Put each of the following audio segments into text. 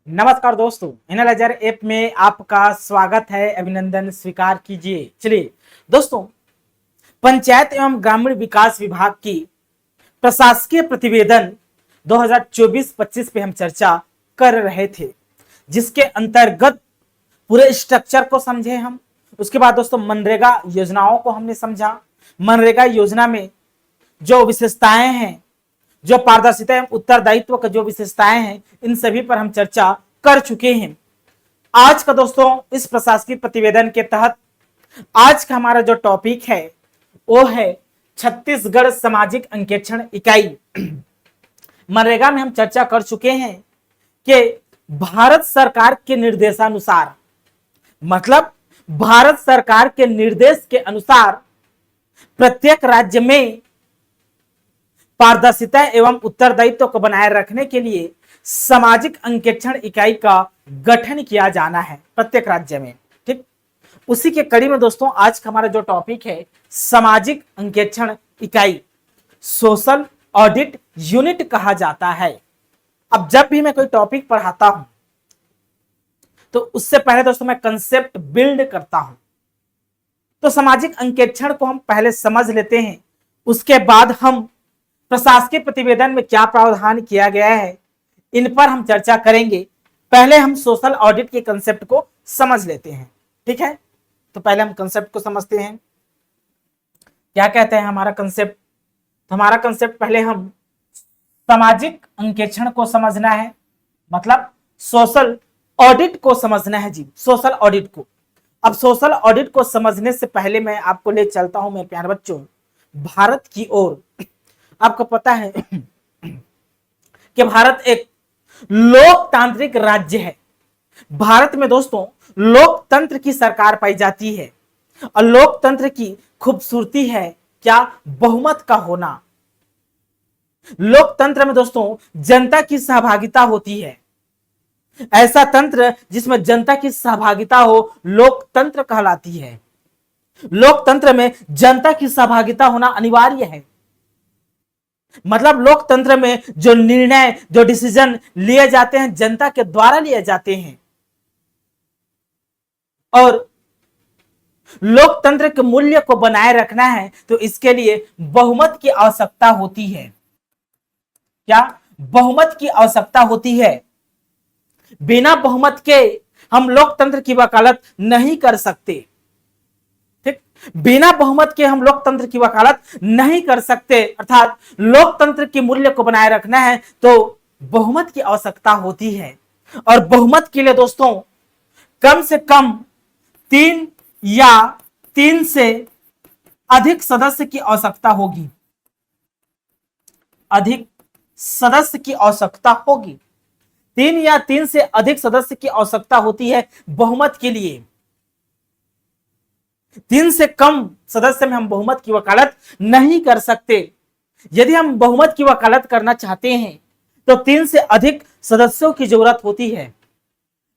नमस्कार दोस्तों, analyser app में आपका स्वागत है। अभिनंदन स्वीकार कीजिए। चलिए दोस्तों, पंचायत एवं ग्रामीण विकास विभाग की प्रशासकीय प्रतिवेदन 2024-25 पे हम चर्चा कर रहे थे, जिसके अंतर्गत पूरे स्ट्रक्चर को समझे हम। उसके बाद दोस्तों मनरेगा योजनाओं को हमने समझा। मनरेगा योजना में जो विशेषताएं हैं, जो पारदर्शिता एवं उत्तरदायित्व का जो विशेषताएं हैं, इन सभी पर हम चर्चा कर चुके हैं। आज का दोस्तों इस प्रशासकीय प्रतिवेदन के तहत आज का हमारा जो टॉपिक है वो है छत्तीसगढ़ सामाजिक अंकेक्षण इकाई। मनरेगा में हम चर्चा कर चुके हैं कि भारत सरकार के निर्देशानुसार, मतलब भारत सरकार के निर्देश के अनुसार प्रत्येक राज्य में पारदर्शिता एवं उत्तरदायित्व को बनाए रखने के लिए सामाजिक अंकेक्षण इकाई का गठन किया जाना है प्रत्येक राज्य में। ठीक, उसी के कड़ी में दोस्तों आज का हमारा जो टॉपिक है सामाजिक अंकेक्षण इकाई, सोशल ऑडिट यूनिट कहा जाता है। अब जब भी मैं कोई टॉपिक पढ़ाता हूं तो उससे पहले दोस्तों मैं कंसेप्ट बिल्ड करता हूं। तो सामाजिक अंकेक्षण को हम पहले समझ लेते हैं, उसके बाद हम प्रशासकीय प्रतिवेदन में क्या प्रावधान किया गया है इन पर हम चर्चा करेंगे। पहले हम सोशल ऑडिट के कंसेप्ट को समझ लेते हैं। ठीक है, तो पहले हम कंसेप्ट को समझते हैं। क्या कहते हैं हमारा कंसेप्ट? तो हमारा कंसेप्ट पहले हम सामाजिक अंकेक्षण को समझना है, मतलब सोशल ऑडिट को समझना है जी, सोशल ऑडिट को। अब सोशल ऑडिट को समझने से पहले मैं आपको ले चलता हूं मेरे प्यारे बच्चों भारत की ओर। आपको पता है कि भारत एक लोकतांत्रिक राज्य है। भारत में दोस्तों लोकतंत्र की सरकार पाई जाती है और लोकतंत्र की खूबसूरती है क्या? बहुमत का होना। लोकतंत्र में दोस्तों जनता की सहभागिता होती है। ऐसा तंत्र जिसमें जनता की सहभागिता हो लोकतंत्र कहलाती है। लोकतंत्र में जनता की सहभागिता होना अनिवार्य है। मतलब लोकतंत्र में जो निर्णय, जो डिसीजन लिए जाते हैं जनता के द्वारा लिए जाते हैं और लोकतंत्र के मूल्य को बनाए रखना है तो इसके लिए बहुमत की आवश्यकता होती है। क्या? बहुमत की आवश्यकता होती है। बिना बहुमत के हम लोकतंत्र की वकालत नहीं कर सकते। बिना बहुमत के हम लोकतंत्र की वकालत नहीं कर सकते। अर्थात लोकतंत्र के मूल्य को बनाए रखना है तो बहुमत की आवश्यकता होती है। और बहुमत के लिए दोस्तों कम से कम 3 या 3 से अधिक सदस्य की आवश्यकता होगी। अधिक सदस्य की आवश्यकता होगी। 3 या 3 से अधिक सदस्य की आवश्यकता होती है बहुमत के लिए। 3 से कम सदस्य में हम बहुमत की वकालत नहीं कर सकते। यदि हम बहुमत की वकालत करना चाहते हैं तो 3 से अधिक सदस्यों की जरूरत होती है।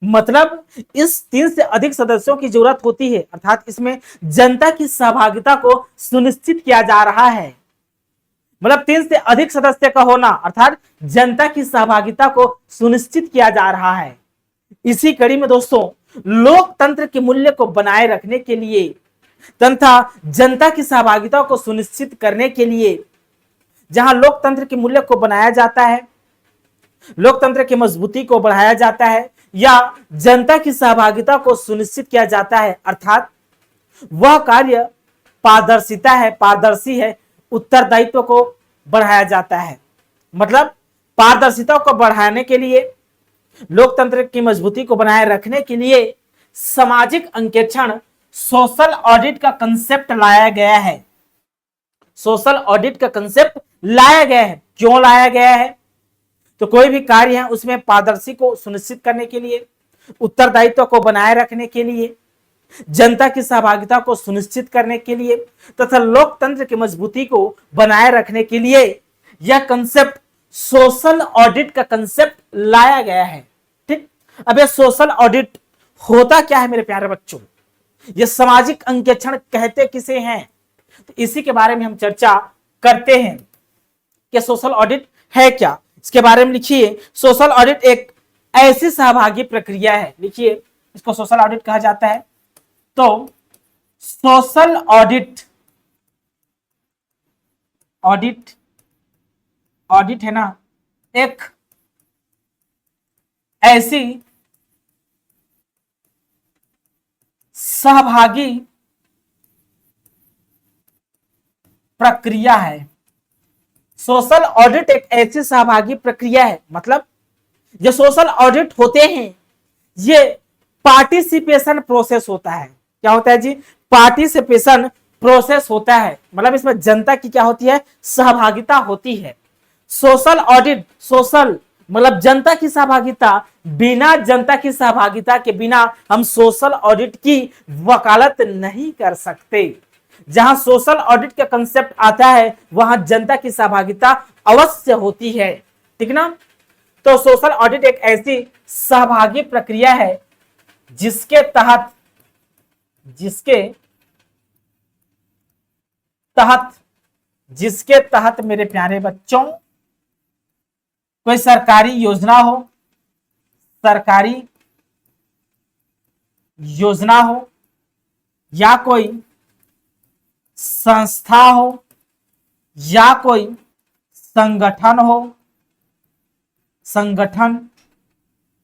मतलब इस 3 से अधिक सदस्यों की जरूरत होती है, अर्थात इसमें जनता की सहभागिता को सुनिश्चित किया जा रहा है। मतलब 3 से अधिक सदस्य का होना अर्थात जनता की सहभागिता को सुनिश्चित किया जा रहा है। इसी कड़ी में दोस्तों लोकतंत्र के मूल्य को बनाए रखने के लिए तथा जनता की सहभागिता को सुनिश्चित करने के लिए जहां लोकतंत्र के मूल्य को बनाया जाता है, लोकतंत्र की मजबूती को बढ़ाया जाता है या जनता की सहभागिता को सुनिश्चित किया जाता है, अर्थात वह कार्य पारदर्शिता है, पारदर्शी है, उत्तरदायित्व को बढ़ाया जाता है। मतलब पारदर्शिता को बढ़ाने के लिए, लोकतंत्र की मजबूती को बनाए रखने के लिए सामाजिक अंकेक्षण सोशल ऑडिट का कंसेप्ट लाया गया है। सोशल ऑडिट का कंसेप्ट लाया गया है। क्यों लाया गया है? तो कोई भी कार्य है उसमें पारदर्शी को सुनिश्चित करने के लिए, उत्तरदायित्व को बनाए रखने के लिए, जनता की सहभागिता को सुनिश्चित करने के लिए तथा लोकतंत्र की मजबूती को बनाए रखने के लिए यह कंसेप्ट सोशल ऑडिट का कंसेप्ट लाया गया है। ठीक, अब यह सोशल ऑडिट होता क्या है मेरे प्यारे बच्चों? यह सामाजिक अंकेक्षण कहते किसे हैं? तो इसी के बारे में हम चर्चा करते हैं कि सोशल ऑडिट है क्या। इसके बारे में लिखिए। सोशल ऑडिट एक ऐसी सहभागी प्रक्रिया है, लिखिए इसको सोशल ऑडिट कहा जाता है। तो सोशल ऑडिट, ऑडिट ऑडिट है ना, एक ऐसी सहभागी प्रक्रिया है। सोशल ऑडिट एक ऐसी सहभागी प्रक्रिया है, मतलब जो सोशल ऑडिट होते हैं ये पार्टिसिपेशन प्रोसेस होता है। क्या होता है जी? पार्टिसिपेशन प्रोसेस होता है, मतलब इसमें जनता की क्या होती है? सहभागिता होती है। सोशल ऑडिट, सोशल मतलब जनता की सहभागिता, बिना जनता की सहभागिता के बिना हम सोशल ऑडिट की वकालत नहीं कर सकते। जहां सोशल ऑडिट का कंसेप्ट आता है वहां जनता की सहभागिता अवश्य होती है, ठीक ना। तो सोशल ऑडिट एक ऐसी सहभागी प्रक्रिया है जिसके तहत जिसके तहत मेरे प्यारे बच्चों कोई सरकारी योजना हो, सरकारी योजना हो या कोई संस्था हो या कोई संगठन हो, संगठन,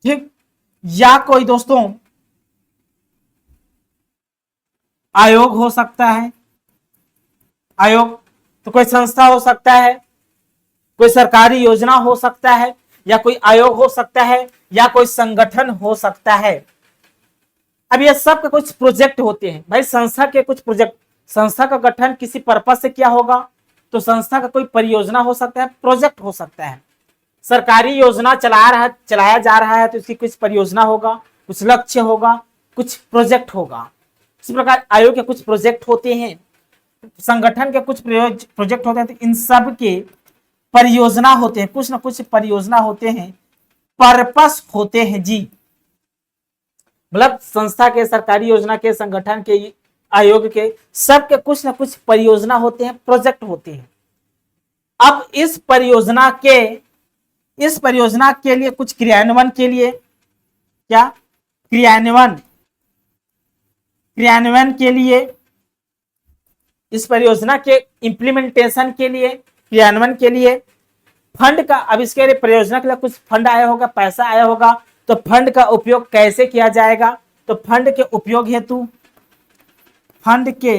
ठीक, या कोई दोस्तों आयोग हो सकता है, आयोग, तो कोई संस्था हो सकता है, कोई सरकारी योजना हो सकता है, या कोई आयोग हो सकता है, या कोई संगठन हो सकता है। अब ये सब के कुछ प्रोजेक्ट होते हैं भाई, संस्था के कुछ प्रोजेक्ट। संस्था का गठन किसी पर्पज से क्या होगा? तो संस्था का कोई परियोजना हो सकता है, प्रोजेक्ट हो सकता है। सरकारी योजना चलाया जा रहा है तो इसकी कुछ परियोजना होगा, कुछ लक्ष्य होगा, कुछ प्रोजेक्ट होगा। इसी प्रकार आयोग के कुछ प्रोजेक्ट होते हैं, संगठन के कुछ प्रोजेक्ट होते हैं, तो इन सब के परियोजना होते हैं, कुछ ना कुछ परियोजना होते हैं, पर्पस होते हैं जी। मतलब संस्था के, सरकारी योजना के, संगठन के, आयोग के, सबके कुछ ना कुछ परियोजना होते हैं, प्रोजेक्ट होते हैं। अब इस परियोजना के लिए कुछ क्रियान्वयन के लिए, क्या क्रियान्वयन के लिए, इस परियोजना के इंप्लीमेंटेशन के लिए, क्रियान्वयन के लिए फंड का, अब इसके लिए परियोजना के लिए कुछ फंड आया होगा, पैसा आया होगा, तो फंड का उपयोग कैसे किया जाएगा? तो फंड के उपयोग हेतु, फंड के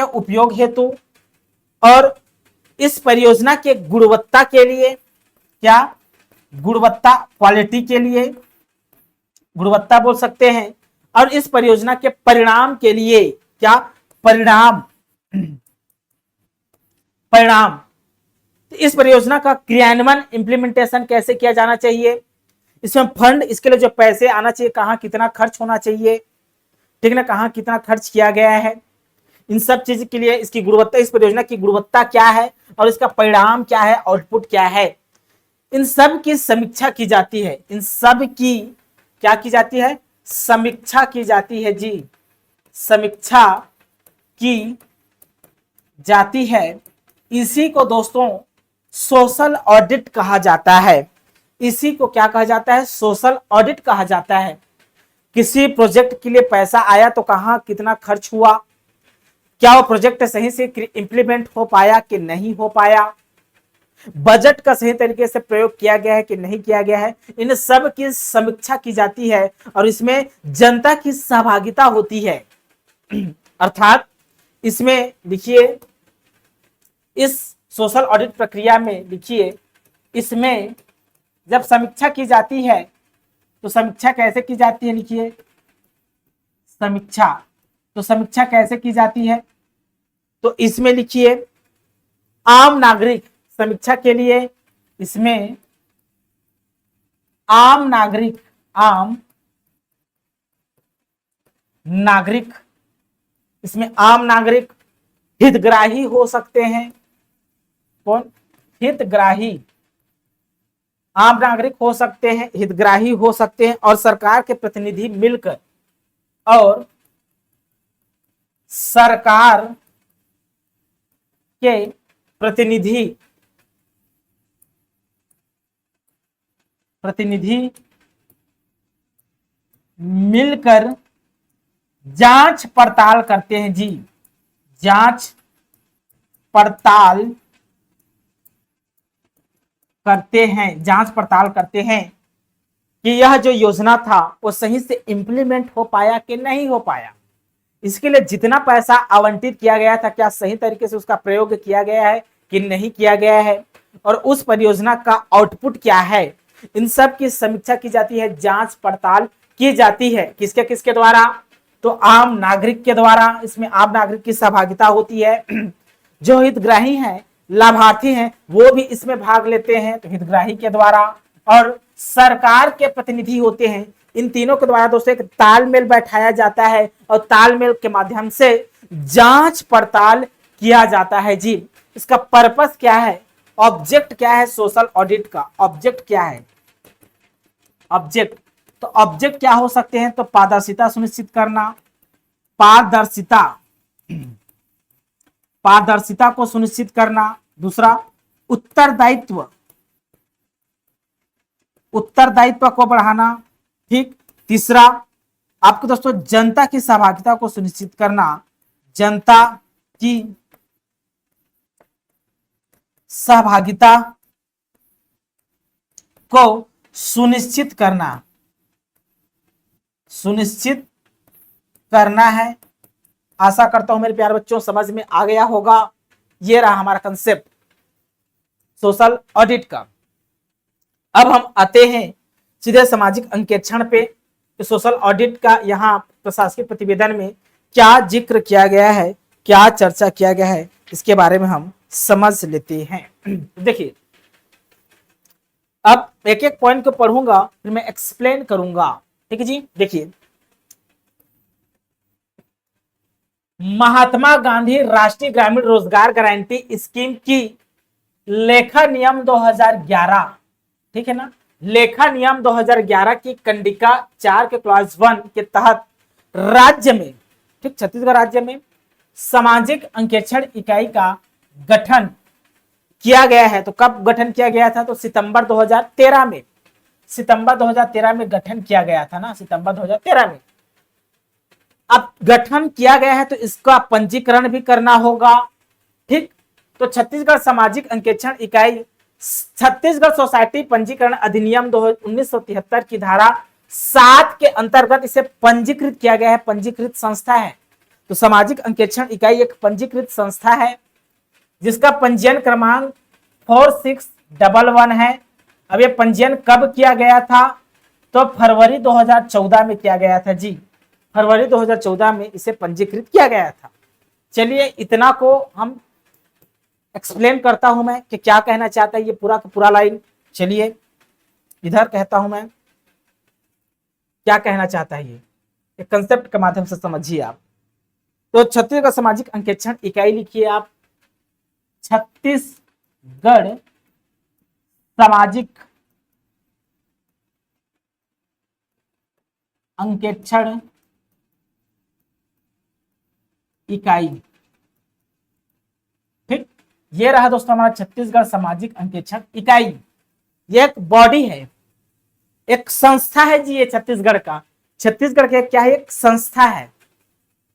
उपयोग हेतु और इस परियोजना के गुणवत्ता के लिए, क्या गुणवत्ता, क्वालिटी के लिए गुणवत्ता बोल सकते हैं, और इस परियोजना के परिणाम के लिए, क्या परिणाम, इस परियोजना का क्रियान्वयन, इंप्लीमेंटेशन कैसे किया जाना चाहिए, इसमें फंड, इसके लिए जो पैसे आना चाहिए, कहां कितना खर्च होना चाहिए, ठीक ना, कहां कितना खर्च किया गया है, इन सब चीज के लिए इसकी गुणवत्ता, इस परियोजना की गुणवत्ता क्या है और इसका परिणाम क्या है, आउटपुट क्या है, इन सब की समीक्षा की जाती है। इन सब की क्या की जाती है? समीक्षा की जाती है जी, समीक्षा की जाती है। इसी को दोस्तों सोशल ऑडिट कहा जाता है। इसी को क्या कहा जाता है? सोशल ऑडिट कहा जाता है। किसी प्रोजेक्ट के लिए पैसा आया तो कहां कितना खर्च हुआ, क्या वो प्रोजेक्ट सही से इंप्लीमेंट हो पाया कि नहीं हो पाया, बजट का सही तरीके से प्रयोग किया गया है कि नहीं किया गया है, इन सब की समीक्षा की जाती है और इसमें जनता की सहभागिता होती है। अर्थात इसमें लिखिए, इस सोशल ऑडिट प्रक्रिया में लिखिए, इसमें जब समीक्षा की जाती है तो समीक्षा कैसे की जाती है? लिखिए समीक्षा, तो समीक्षा कैसे की जाती है? तो इसमें लिखिए आम नागरिक, समीक्षा के लिए इसमें आम नागरिक, इसमें आम नागरिक हितग्राही हो सकते हैं। कौन? हितग्राही, आम नागरिक हो सकते हैं, हितग्राही हो सकते हैं, और सरकार के प्रतिनिधि मिलकर, और सरकार के प्रतिनिधि मिलकर जांच पड़ताल करते हैं जी, जांच पड़ताल करते हैं कि यह जो योजना था वो सही से इंप्लीमेंट हो पाया कि नहीं हो पाया। इसके लिए जितना पैसा आवंटित किया गया था, क्या सही तरीके से उसका प्रयोग किया गया है कि नहीं किया गया है, और उस परियोजना का आउटपुट क्या है, इन सब की समीक्षा की जाती है, जांच पड़ताल की जाती है। किसके किसके द्वारा? तो आम नागरिक के द्वारा। इसमें आम नागरिक की सहभागिता होती है। जो हितग्राही हैं, लाभार्थी हैं, वो भी इसमें भाग लेते हैं, तो हितग्राही के द्वारा। और सरकार के प्रतिनिधि होते हैं। इन तीनों के द्वारा दोस्तों एक तालमेल बैठाया जाता है और तालमेल के माध्यम से जांच पड़ताल किया जाता है जी। इसका पर्पस क्या है, ऑब्जेक्ट क्या है सोशल ऑडिट का? ऑब्जेक्ट क्या है? ऑब्जेक्ट, तो ऑब्जेक्ट क्या हो सकते हैं? तो पारदर्शिता सुनिश्चित करना, पारदर्शिता को सुनिश्चित करना। दूसरा, उत्तरदायित्व को बढ़ाना। ठीक। तीसरा, आपको दोस्तों जनता की सहभागिता को सुनिश्चित करना, जनता की सहभागिता को सुनिश्चित करना है। आशा करता हूं मेरे प्यारे बच्चों समझ में आ गया होगा। ये रहा हमारा कंसेप्ट सोशल ऑडिट का। अब हम आते हैं सीधे सामाजिक अंकेक्षण पे। तो सोशल ऑडिट का यहाँ प्रशासकीय प्रतिवेदन में क्या जिक्र किया गया है, क्या चर्चा किया गया है, इसके बारे में हम समझ लेते हैं। देखिए, अब एक एक पॉइंट को पढ़ूंगा, फिर मैं एक्सप्लेन करूंगा। ठीक है जी। देखिए, महात्मा गांधी राष्ट्रीय ग्रामीण रोजगार गारंटी स्कीम की लेखा नियम 2011, ठीक है ना, लेखा नियम 2011 की कंडिका 4 के क्लॉज 1 के तहत राज्य में, ठीक, छत्तीसगढ़ राज्य में सामाजिक अंकेक्षण इकाई का गठन किया गया है। तो कब गठन किया गया था? तो सितंबर 2013 में, सितंबर 2013 में गठन किया गया था ना, सितंबर 2013 में। अब गठन किया गया है तो इसका पंजीकरण भी करना होगा। ठीक। तो छत्तीसगढ़ सामाजिक अंकेक्षण इकाई छत्तीसगढ़ सोसाइटी पंजीकरण अधिनियम 1973 की धारा 7 के अंतर्गत इसे पंजीकृत किया गया है, पंजीकृत संस्था है। तो सामाजिक अंकेक्षण इकाई एक पंजीकृत संस्था है जिसका पंजीयन क्रमांक 4611 है। अब ये पंजीयन कब किया गया था? तो फरवरी 2014 में किया गया था जी, फरवरी 2014 में इसे पंजीकृत किया गया था। चलिए, इतना को हम एक्सप्लेन करता हूं मैं कि क्या कहना चाहता है ये पूरा का पूरा लाइन। चलिए, इधर कहता हूं मैं क्या कहना चाहता है ये कंसेप्ट के माध्यम से समझिए आप। तो छत्तीसगढ़ सामाजिक अंकेक्षण इकाई लिखिए आप, छत्तीसगढ़ सामाजिक अंकेक्षण इकाई। ठीक, ये रहा दोस्तों हमारा छत्तीसगढ़ सामाजिक अंकेक्षण इकाई। ये एक बॉडी है, एक संस्था है जी। ये छत्तीसगढ़ का, छत्तीसगढ़ के क्या है? एक संस्था है।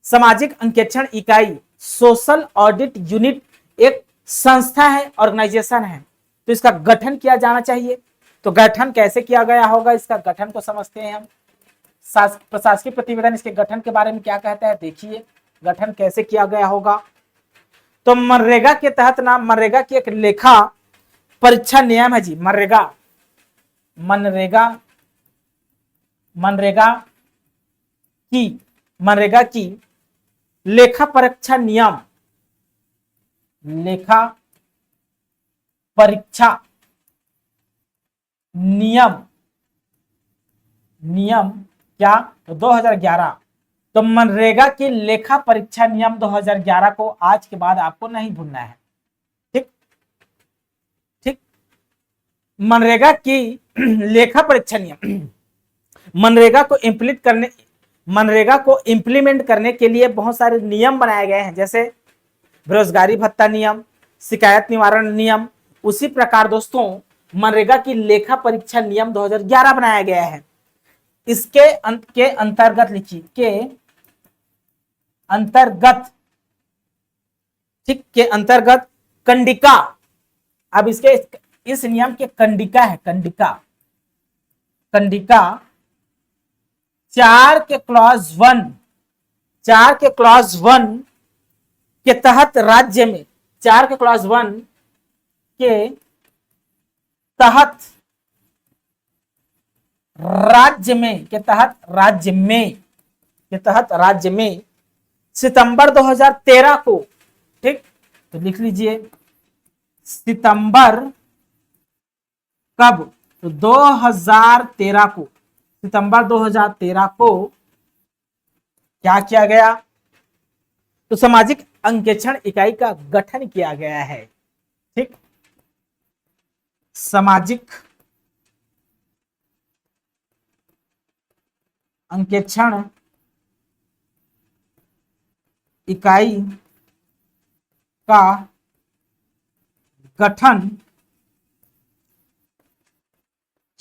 सामाजिक अंकेक्षण इकाई, सोशल ऑडिट यूनिट एक संस्था है, ऑर्गेनाइजेशन है। तो इसका गठन किया जाना चाहिए। तो गठन कैसे किया गया होगा, इसका गठन को समझते हैं हम। प्रशासकीय प्रतिवेदन इसके गठन के बारे में क्या कहता है, देखिए गठन कैसे किया गया होगा। तो मनरेगा के तहत ना, मनरेगा की एक लेखा परीक्षा नियम है जी। मनरेगा की लेखा परीक्षा नियम, लेखा परीक्षा नियम क्या? तो 2011। तो मनरेगा की लेखा परीक्षा नियम 2011 को आज के बाद आपको नहीं भूलना है। ठीक ठीक। मनरेगा की लेखा परीक्षा नियम मनरेगा को मनरेगा को इंप्लीमेंट करने के लिए बहुत सारे नियम बनाए गए हैं, जैसे बेरोजगारी भत्ता नियम, शिकायत निवारण नियम। उसी प्रकार दोस्तों मनरेगा की लेखा परीक्षा नियम 2011 बनाया गया है। इसके के अंतर्गत लिखिए, के अंतर्गत, ठीक, के अंतर्गत कंडिका, अब इसके इस नियम के कंडिका है, कंडिका, कंडिका 4 के क्लॉज 1, 4 के क्लॉज 1 के तहत राज्य में, 4 के क्लॉज 1 के तहत राज्य में, के तहत राज्य में, के तहत राज्य में सितंबर 2013 को, ठीक, तो लिख लीजिए सितंबर कब, तो 2013 को, सितंबर 2013 को क्या किया गया, तो सामाजिक अंकेक्षण इकाई का गठन किया गया है। ठीक, सामाजिक अंकेक्षण इकाई का गठन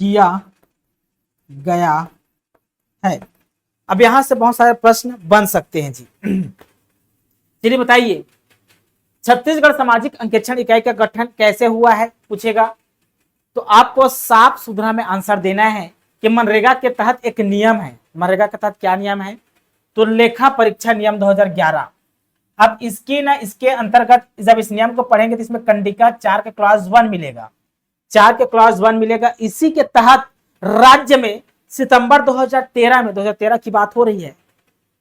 किया गया है। अब यहां से बहुत सारे प्रश्न बन सकते हैं जी। चलिए बताइए, छत्तीसगढ़ सामाजिक अंकेक्षण इकाई का गठन कैसे हुआ है पूछेगा, तो आपको साफ सुथरा में आंसर देना है कि मनरेगा के तहत एक नियम है। मनरेगा के तहत क्या नियम है, तो लेखा परीक्षा नियम 2011। अब इसके अंतर्गत जब इस नियम को पढ़ेंगे तो इसमें कंडिका 4 के क्लॉज 1 मिलेगा, 4 के क्लॉज 1 मिलेगा। इसी के तहत राज्य में सितंबर 2013 में, 2013 की बात हो रही है,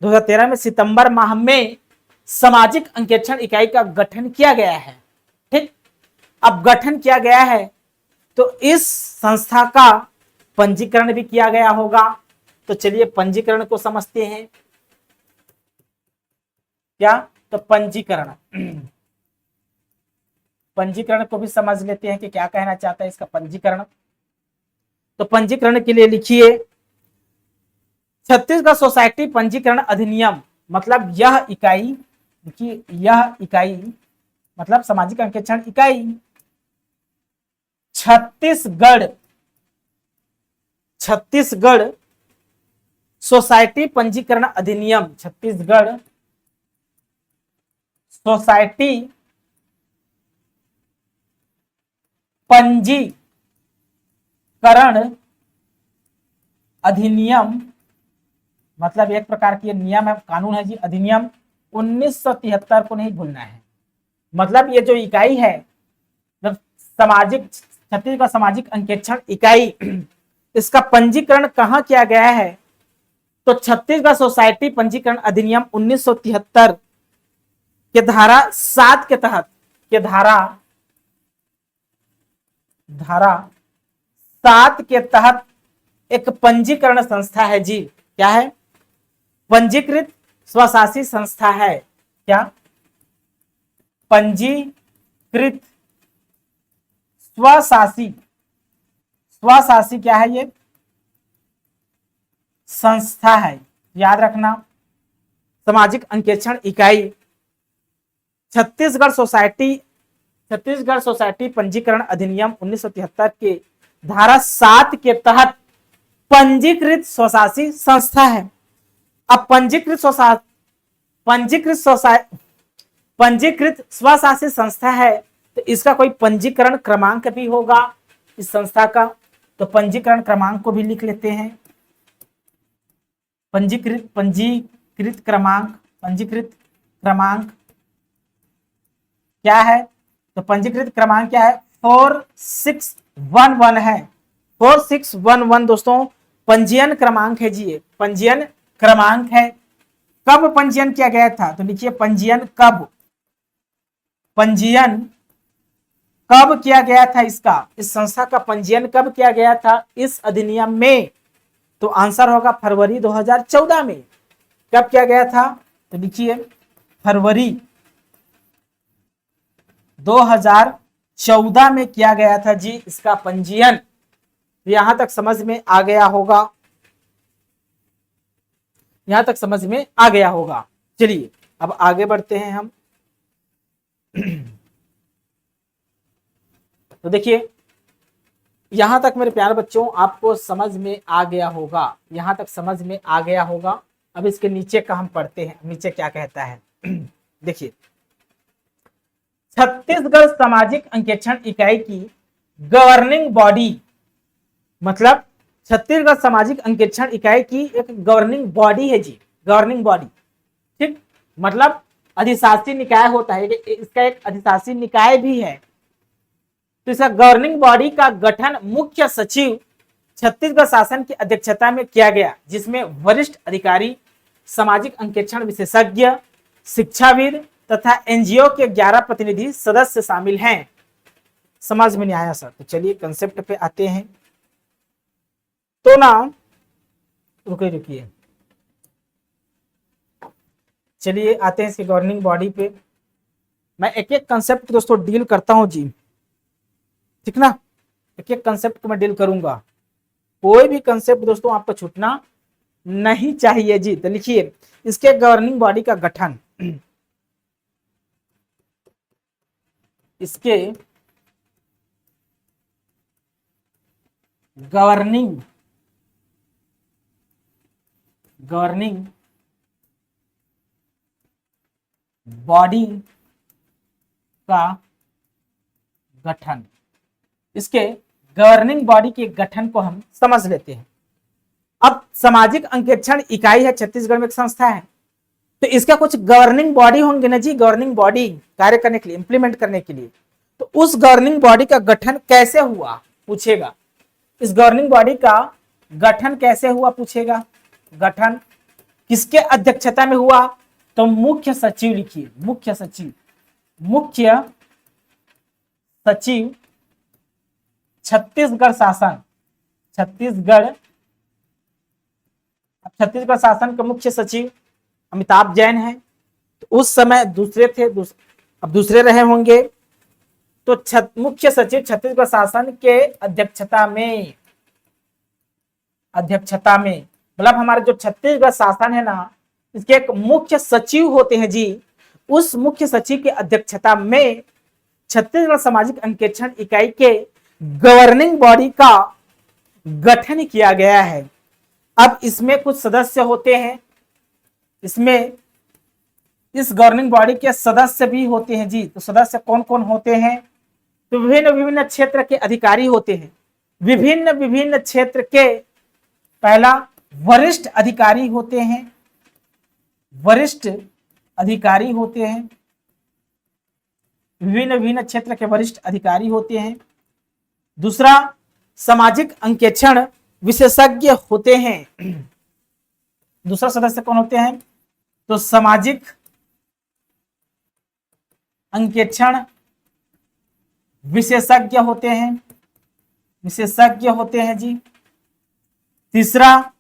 2013 में सितंबर माह में सामाजिक अंकेक्षण इकाई का गठन किया गया है। ठीक, अब गठन किया गया है तो इस संस्था का पंजीकरण भी किया गया होगा। तो चलिए पंजीकरण को समझते हैं। क्या, तो पंजीकरण, पंजीकरण को भी समझ लेते हैं कि क्या कहना चाहता है इसका पंजीकरण। तो पंजीकरण के लिए लिखिए छत्तीसगढ़ सोसाइटी पंजीकरण अधिनियम, मतलब यह इकाई, देखिए यह इकाई मतलब सामाजिक अंकेक्षण इकाई छत्तीसगढ़ सोसाइटी पंजीकरण अधिनियम, छत्तीसगढ़ सोसाइटी पंजीकरण अधिनियम, मतलब एक प्रकार की नियम है, कानून है जी, अधिनियम 1973 को नहीं भूलना है। मतलब ये जो इकाई है, जब छत्तीसगढ़ सामाजिक अंकेक्षण इकाई, इसका पंजीकरण कहां किया गया है, तो छत्तीसगढ़ सोसाइटी पंजीकरण अधिनियम 1973 के धारा 7 के तहत, के धारा 7 के तहत एक पंजीकरण संस्था है जी। क्या है, पंजीकृत स्वशासी संस्था है। क्या, पंजीकृत स्वशासी, स्वशासी क्या है, ये संस्था है, याद रखना। सामाजिक अंकेक्षण इकाई छत्तीसगढ़ सोसाइटी पंजीकरण अधिनियम 1973 के धारा 7 के तहत पंजीकृत स्वशासी संस्था है। अब पंजीकृत स्वशासी संस्था है तो इसका कोई पंजीकरण क्रमांक भी होगा इस संस्था का, तो पंजीकरण क्रमांक को भी लिख लेते हैं। पंजीकृत क्रमांक क्या है, तो पंजीकृत क्रमांक क्या है, 4611 है। 4611 दोस्तों पंजीयन क्रमांक है जी, ये पंजीयन क्रमांक है। कब पंजीयन किया गया था, तो लिखिए पंजीयन कब, पंजीयन कब किया गया था इसका, इस संस्था का पंजीयन कब किया गया था इस अधिनियम में, तो आंसर होगा फरवरी 2014 में। कब किया गया था, तो लिखिए फरवरी 2014 में किया गया था जी इसका पंजीयन। यहां तक समझ में आ गया होगा। यहां तक समझ में आ गया होगा। चलिए अब आगे बढ़ते हैं हम। तो देखिए यहां तक मेरे प्यारे बच्चों आपको समझ में आ गया होगा, यहां तक समझ में आ गया होगा। अब इसके नीचे का हम पढ़ते हैं, नीचे क्या कहता है। देखिए छत्तीसगढ़ सामाजिक अंकेक्षण इकाई की गवर्निंग बॉडी, मतलब छत्तीसगढ़ सामाजिक अंकेक्षण इकाई की एक गवर्निंग बॉडी है जी, गवर्निंग बॉडी। ठीक, मतलब अधिशासी निकाय होता है, इसका एक अधिशासी निकाय भी है। तो इसका गवर्निंग बॉडी का गठन मुख्य सचिव छत्तीसगढ़ शासन की अध्यक्षता में किया गया, जिसमें वरिष्ठ अधिकारी, सामाजिक अंकेक्षण विशेषज्ञ, शिक्षाविद तथा एनजीओ के 11 प्रतिनिधि सदस्य शामिल हैं। समझ में नहीं आया सर? तो चलिए कंसेप्ट पे आते हैं। तो ना रुकिए, चलिए आते हैं इसके गवर्निंग बॉडी पे। मैं एक एक कंसेप्ट दोस्तों डील करता हूं जी, ठीक ना, एक एक कंसेप्ट को मैं डील करूंगा, कोई भी कंसेप्ट दोस्तों आपको छूटना नहीं चाहिए जी। तो लिखिए इसके गवर्निंग बॉडी का गठन, इसके गवर्निंग बॉडी का गठन, इसके गवर्निंग बॉडी के गठन को हम समझ लेते हैं। अब सामाजिक अंकेक्षण इकाई है, छत्तीसगढ़ में एक संस्था है, तो इसका कुछ गवर्निंग बॉडी होंगे ना जी, गवर्निंग बॉडी कार्य करने के लिए, इंप्लीमेंट करने के लिए। तो उस गवर्निंग बॉडी का गठन कैसे हुआ पूछेगा, इस गवर्निंग बॉडी का गठन कैसे हुआ पूछेगा, गठन किसके अध्यक्षता में हुआ, तो मुख्य सचिव लिखिए, मुख्य सचिव छत्तीसगढ़ शासन, छत्तीसगढ़ शासन के मुख्य सचिव अमिताभ जैन है। तो उस समय दूसरे थे, अब दूसरे रहे होंगे। तो मुख्य सचिव छत्तीसगढ़ शासन के अध्यक्षता में मतलब हमारे जो छत्तीसगढ़ शासन है ना, इसके एक मुख्य सचिव होते हैं जी। उस मुख्य सचिव की अध्यक्षता में छत्तीसगढ़ सामाजिक अंकेक्षण इकाई के गवर्निंग बॉडी का गठन किया गया है। अब इसमें कुछ सदस्य होते हैं, इसमें इस गवर्निंग बॉडी के सदस्य भी होते हैं जी। तो सदस्य कौन कौन होते हैं, तो विभिन्न क्षेत्र के अधिकारी होते हैं, विभिन्न क्षेत्र के, पहला वरिष्ठ अधिकारी होते हैं, विभिन्न क्षेत्र के वरिष्ठ अधिकारी होते हैं। दूसरा सामाजिक अंकेक्षण विशेषज्ञ होते हैं। दूसरा सदस्य कौन होते हैं, तो सामाजिक अंकेक्षण विशेषज्ञ होते हैं जी। तीसरा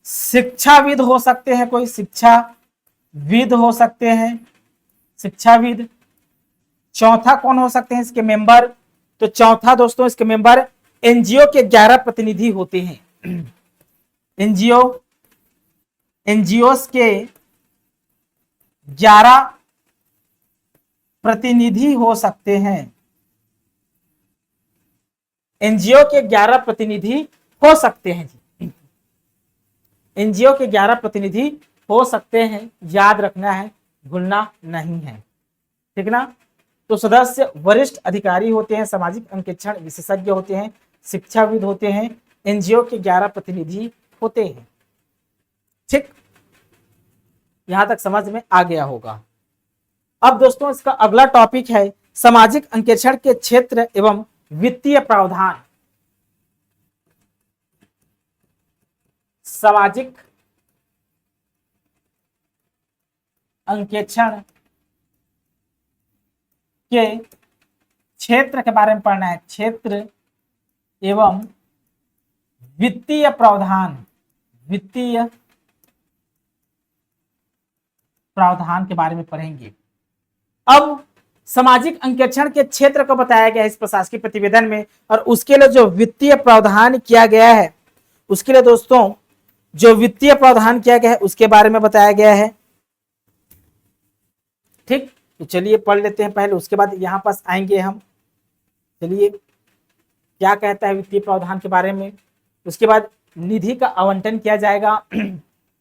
शिक्षाविद हो सकते हैं, कोई शिक्षाविद हो सकते हैं, शिक्षाविद। चौथा कौन हो सकते हैं इसके मेंबर, तो चौथा दोस्तों इसके मेंबर एनजीओ के 11 प्रतिनिधि होते हैं। एनजीओस के 11 प्रतिनिधि हो सकते हैं, एनजीओ के 11 प्रतिनिधि हो सकते हैं जी, एनजीओ के 11 प्रतिनिधि हो सकते हैं, याद रखना है, भूलना नहीं है, ठीक ना। तो सदस्य वरिष्ठ अधिकारी होते हैं, सामाजिक अंकेक्षण विशेषज्ञ होते हैं, शिक्षाविद होते हैं, एनजीओ के 11 प्रतिनिधि होते हैं। ठीक, यहां तक समझ में आ गया होगा। अब दोस्तों इसका अगला टॉपिक है सामाजिक अंकेक्षण के क्षेत्र एवं वित्तीय प्रावधान। सामाजिक अंकेक्षण के क्षेत्र के बारे में पढ़ना है, क्षेत्र एवं वित्तीय प्रावधान, वित्तीय प्रावधान के बारे में पढ़ेंगे। अब सामाजिक अंकेक्षण के क्षेत्र को बताया गया है इस प्रशासकीय प्रतिवेदन में, और उसके लिए जो वित्तीय प्रावधान किया गया है उसके लिए दोस्तों जो वित्तीय प्रावधान किया गया है उसके बारे में बताया गया है। ठीक, तो चलिए पढ़ लेते हैं पहले, उसके बाद यहां पास आएंगे हम। चलिए क्या कहता है वित्तीय प्रावधान के बारे में, उसके बाद निधि का आवंटन किया जाएगा।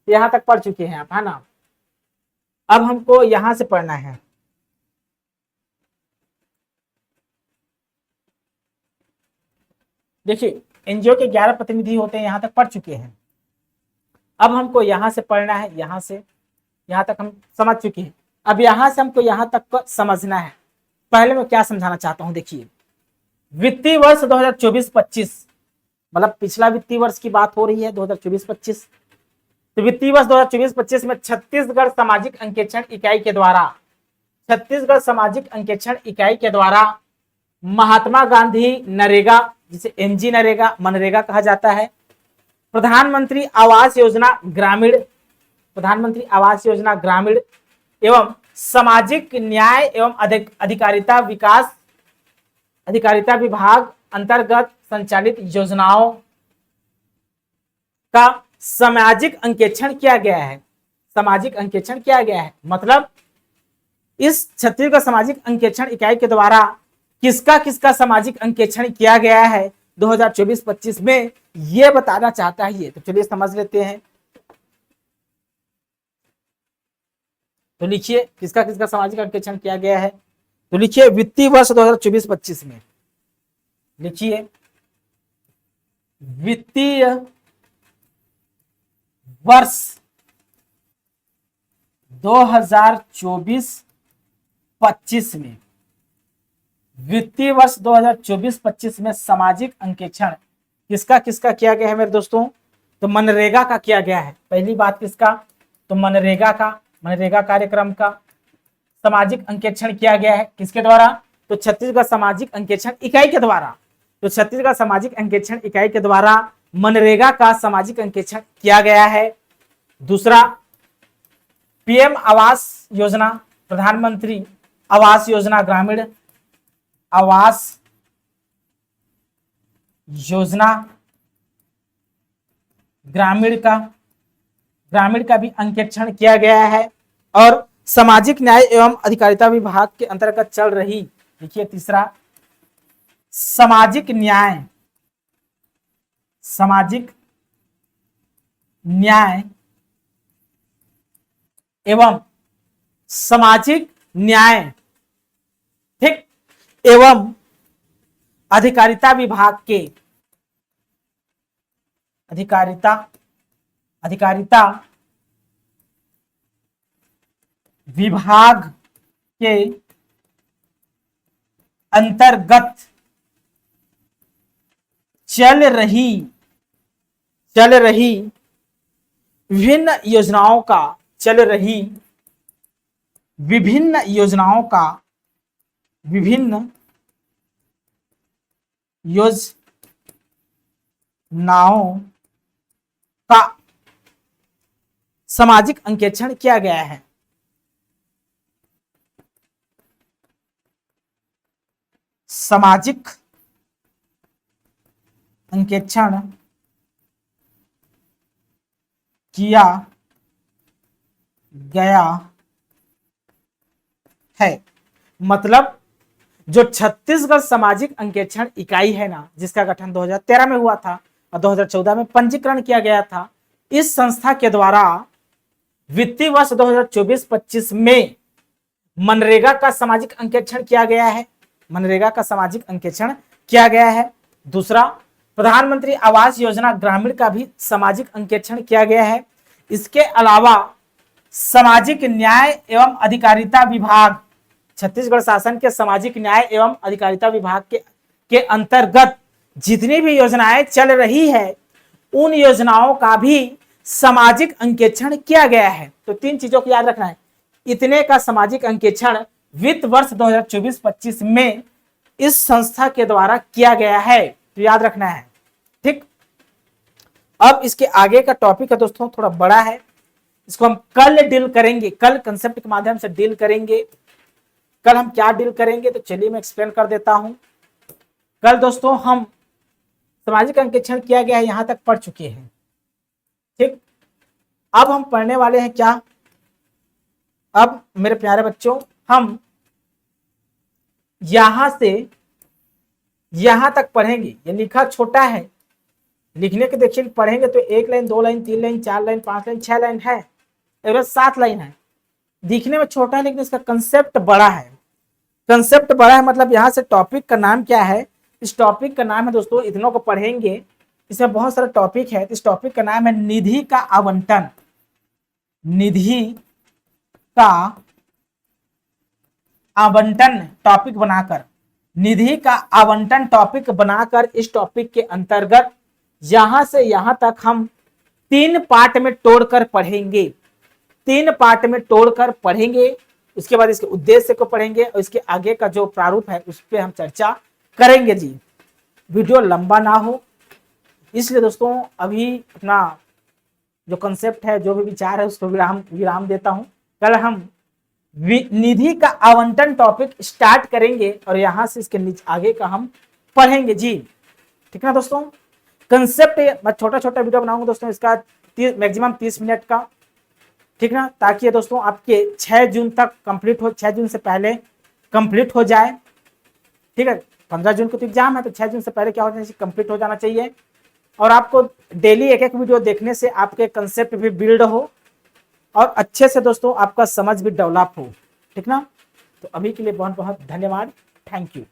यहां तक पढ़ चुके हैं आप, है ना। अब हमको यहां से पढ़ना है। देखिए एनजीओ के 11 प्रतिनिधि होते हैं, यहां तक पढ़ चुके हैं। अब हमको यहां से पढ़ना है, यहां से यहां तक हम समझ चुके हैं। अब यहां से हमको यहां तक को समझना है। पहले मैं क्या समझाना चाहता हूं, देखिए वित्तीय वर्ष 2024-25, मतलब पिछला वित्तीय वर्ष की बात हो रही है 2024-25। तो वित्तीय वर्ष 2024-25 में छत्तीसगढ़ सामाजिक अंकेक्षण इकाई के द्वारा, छत्तीसगढ़ सामाजिक अंकेक्षण इकाई के द्वारा महात्मा गांधी नरेगा, जिसे एमजी नरेगा मनरेगा कहा जाता है, प्रधानमंत्री आवास योजना ग्रामीण, प्रधानमंत्री आवास योजना ग्रामीण एवं सामाजिक न्याय एवं अधिकारिता विकास, अधिकारिता विभाग अंतर्गत संचालित योजनाओं का सामाजिक अंकेक्षण किया गया है। सामाजिक अंकेक्षण किया गया है मतलब इस छत्तीसगढ़ सामाजिक अंकेक्षण इकाई के द्वारा किसका किसका सामाजिक अंकेक्षण किया गया है 2024-25 में, यह बताना चाहता है ये। तो चलिए समझ लेते हैं। तो लिखिए किसका किसका सामाजिक अंकेक्षण किया गया है। तो लिखिए वित्तीय वर्ष 2024-25 में, लिखिए वित्तीय वर्ष 2024-25 में, वित्तीय वर्ष 2024-25 में सामाजिक अंकेक्षण किसका किसका किया गया है मेरे दोस्तों। तो मनरेगा का किया गया है। पहली बात किसका, तो मनरेगा का, मनरेगा कार्यक्रम का सामाजिक अंकेक्षण किया गया है। किसके द्वारा, तो छत्तीसगढ़ सामाजिक अंकेक्षण इकाई के द्वारा। तो छत्तीसगढ़ सामाजिक अंकेक्षण इकाई के द्वारा मनरेगा का सामाजिक अंकेक्षण किया गया है। दूसरा, पीएम आवास योजना, प्रधानमंत्री आवास योजना ग्रामीण, आवास योजना ग्रामीण का भी अंकेक्षण किया गया है। और सामाजिक न्याय एवं अधिकारिता विभाग के अंतर्गत चल रही, देखिए तीसरा, सामाजिक न्याय एवं सामाजिक न्याय, ठीक, एवं अधिकारिता विभाग के, अधिकारिता विभाग के अंतर्गत चल रही विभिन्न योजनाओं का सामाजिक अंकेक्षण किया गया है। सामाजिक अंकेक्षण किया गया है। मतलब जो छत्तीसगढ़ सामाजिक अंकेक्षण इकाई है ना, जिसका गठन 2013 में हुआ था और 2014 में पंजीकरण किया गया था, इस संस्था के द्वारा वित्तीय वर्ष 2024-25 में मनरेगा का सामाजिक अंकेक्षण किया गया है। मनरेगा का सामाजिक अंकेक्षण किया गया है। दूसरा, प्रधानमंत्री आवास योजना ग्रामीण का भी सामाजिक अंकेक्षण किया गया है। इसके अलावा सामाजिक न्याय एवं अधिकारिता विभाग, छत्तीसगढ़ शासन के सामाजिक न्याय एवं अधिकारिता विभाग के अंतर्गत जितनी भी योजनाएं चल रही है, उन योजनाओं का भी सामाजिक अंकेक्षण किया गया है। तो तीन चीजों को याद रखना है। इतने का सामाजिक अंकेक्षण वित्त वर्ष 2024-25 में इस संस्था के द्वारा किया गया है, तो याद रखना है, ठीक। अब इसके आगे का टॉपिक है दोस्तों, थोड़ा बड़ा है, इसको हम कल डील करेंगे, कल कंसेप्ट के माध्यम से डील करेंगे। कल हम क्या डील करेंगे, तो चलिए मैं एक्सप्लेन कर देता हूं। कल दोस्तों हम सामाजिक अंकेक्षण किया गया है, यहां तक पढ़ चुके हैं, ठीक। अब हम पढ़ने वाले हैं क्या, अब मेरे प्यारे बच्चों हम यहां से यहां तक पढ़ेंगे। ये लिखा छोटा है, लिखने के देखिए पढ़ेंगे तो 1 line 2 line 3 line 4 line 5 line 6 line है, एवरेज 7 लाइन है। दिखने में छोटा है लेकिन इसका कंसेप्ट बड़ा है। कंसेप्ट बड़ा है मतलब यहाँ से टॉपिक का नाम क्या है, इस टॉपिक का नाम है दोस्तों, इतनों को पढ़ेंगे, इसमें बहुत सारे टॉपिक है। इस टॉपिक का नाम है निधि का आवंटन। निधि का आवंटन टॉपिक बनाकर, निधि का आवंटन टॉपिक बनाकर इस टॉपिक के अंतर्गत यहां से यहां तक हम 3 पार्ट में तोड़कर पढ़ेंगे। 3 पार्ट में तोड़कर पढ़ेंगे, उसके बाद इसके उद्देश्य को पढ़ेंगे और इसके आगे का जो प्रारूप है उस पर हम चर्चा करेंगे जी। वीडियो लंबा ना हो इसलिए दोस्तों अभी अपना जो कंसेप्ट है, जो भी विचार है उसको विराम देता हूं। कल हम निधि का आवंटन टॉपिक स्टार्ट करेंगे और यहां से इसके नीचे आगे का हम पढ़ेंगे जी, ठीक ना दोस्तों। कंसेप्ट मैं छोटा छोटा वीडियो बनाऊंगा दोस्तों, इसका मैक्सिमम 30 मिनट का, ठीक ना, ताकि दोस्तों आपके 6 जून तक कंप्लीट हो, 6 जून से पहले कंप्लीट हो जाए, ठीक है। 15 जून को तो एग्जाम है, तो 6 जून से पहले क्या हो जाए, कंप्लीट हो जाना चाहिए। और आपको डेली एक एक वीडियो देखने से आपके कंसेप्ट भी बिल्ड हो और अच्छे से दोस्तों आपका समझ भी डेवलप हो, ठीक ना। तो अभी के लिए बहुत बहुत धन्यवाद, थैंक यू।